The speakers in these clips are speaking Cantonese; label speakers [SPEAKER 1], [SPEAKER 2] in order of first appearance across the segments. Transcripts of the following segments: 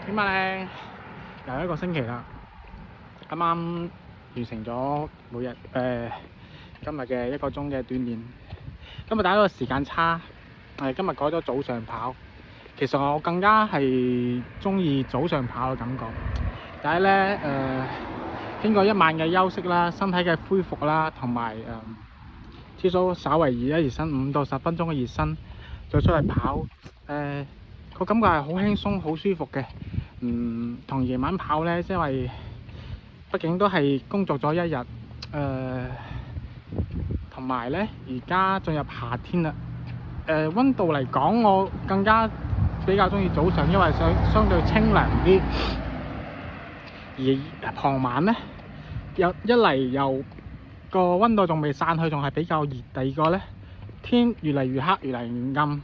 [SPEAKER 1] 點啊靚？又一個星期啦，啱啱完成咗每日今日嘅1個鐘嘅鍛鍊。今日第一個時間差，今日改咗早上跑。其實我更加係中意早上跑嘅感覺。但係咧經過一晚嘅休息啦，身體嘅恢復啦，同埋朝早稍為熱身5到10分鐘嘅熱身，再出嚟跑，個感覺係好輕鬆、好舒服嘅。同夜晚跑咧，因為畢竟都係工作咗一日，同埋咧而家進入夏天啦。溫度嚟講，我更加比較中意早上，因為相對清涼啲。而傍晚咧，一嚟又個溫度仲未散去，仲係比較熱。第二個咧，天越嚟越黑，越嚟越暗。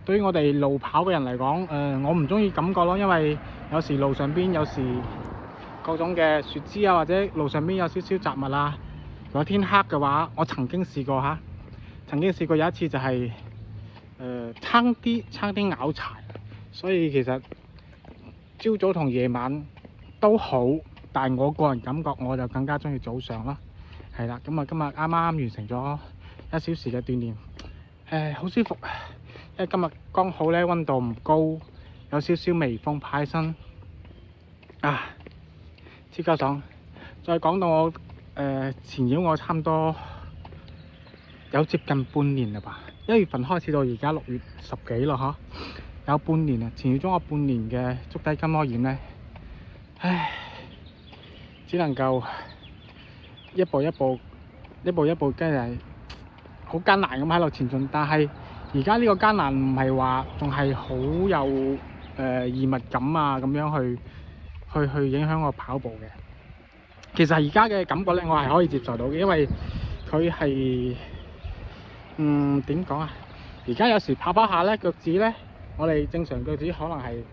[SPEAKER 1] 對於我哋路跑嘅人嚟講，我唔中意感覺咯，因為有時路上邊有時各種嘅樹枝啊，或者路上邊有少少雜物啊。如果天黑嘅話，我曾經試過有一次就係差啲拗柴，所以其實朝早同夜晚都好，但係我個人感覺我就更加中意早上啦。係啦，咁啊今日啱啱完成咗1小時嘅鍛鍊，好舒服。因為今日剛好咧溫度唔高，有少少微風派身，超級爽。再講到我纏繞我差唔多有接近半年啦吧，1月份開始到而家6月10幾啦，有半年啊，纏繞咗我半年嘅足底筋膜炎咧，只能夠一步一步跟住好艱難咁喺度前進。但係而家呢個艱難唔係話仲係好有異物感啊，咁樣去影響我跑步嘅。其實而家嘅感覺咧，我係可以接受到嘅，因為佢係點講啊？而家有時跑下咧，腳趾咧，我哋正常腳趾可能係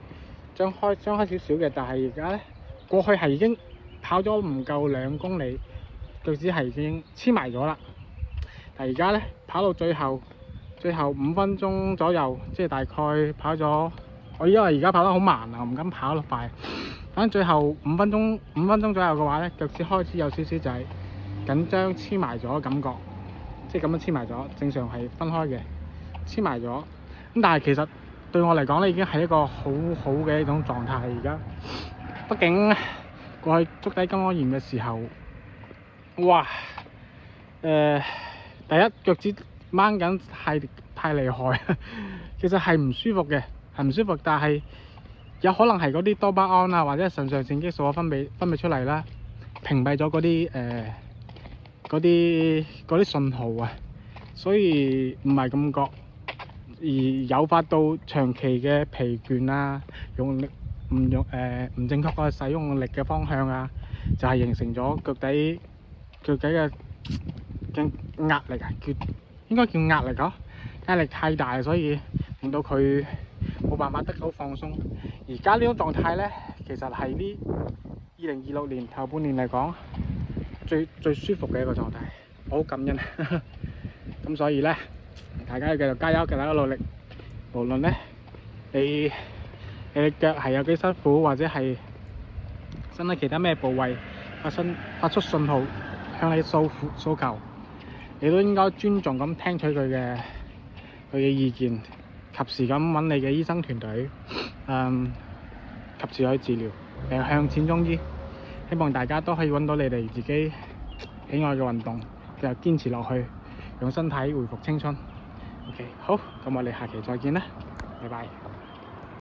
[SPEAKER 1] 張開少少嘅，但係而家咧過去係已經跑咗唔夠2公里，腳趾係已經黐埋咗啦。但係而家咧跑到最後5分鐘左右，即係大概跑咗，我因為而家跑得好慢啊，唔敢跑得快。反正最後5分鐘左右嘅話咧，腳趾開始有少少就係緊張黐埋咗嘅感覺，即係咁樣黐埋咗。正常係分開嘅，黐埋咗。咁但係其實對我嚟講咧，已經係一個好好嘅一種狀態。而家畢竟過去足底筋膜炎嘅時候，哇，第一腳趾掹緊太厲害，其實係唔舒服嘅，但係有可能係嗰啲多巴胺啊，或者腎上腺激素分泌出嚟啦，屏蔽咗嗰啲信號啊，所以唔係咁覺，而誘發到長期嘅疲倦啊，用力唔正確嘅使用力嘅方向啊，就係形成咗腳底嘅壓力啊，應該叫壓力咯，壓力太大，所以令到佢冇辦法得到放鬆。而家呢種狀態咧，其實係呢2026年頭半年嚟講最舒服嘅一個狀態，我好感恩。咁所以咧，大家要繼續加油，繼續努力。無論咧你嘅腳係有幾辛苦，或者係身體其他咩部位發出信號向你訴求，你都應該尊重咁聽取佢嘅意見，及時咁揾你嘅醫生團隊，及時去治療，向淺中醫。希望大家都可以揾到你哋自己喜愛嘅運動，繼續堅持落去，讓身體回復青春。OK， 好，咁我哋下期再見啦，拜拜。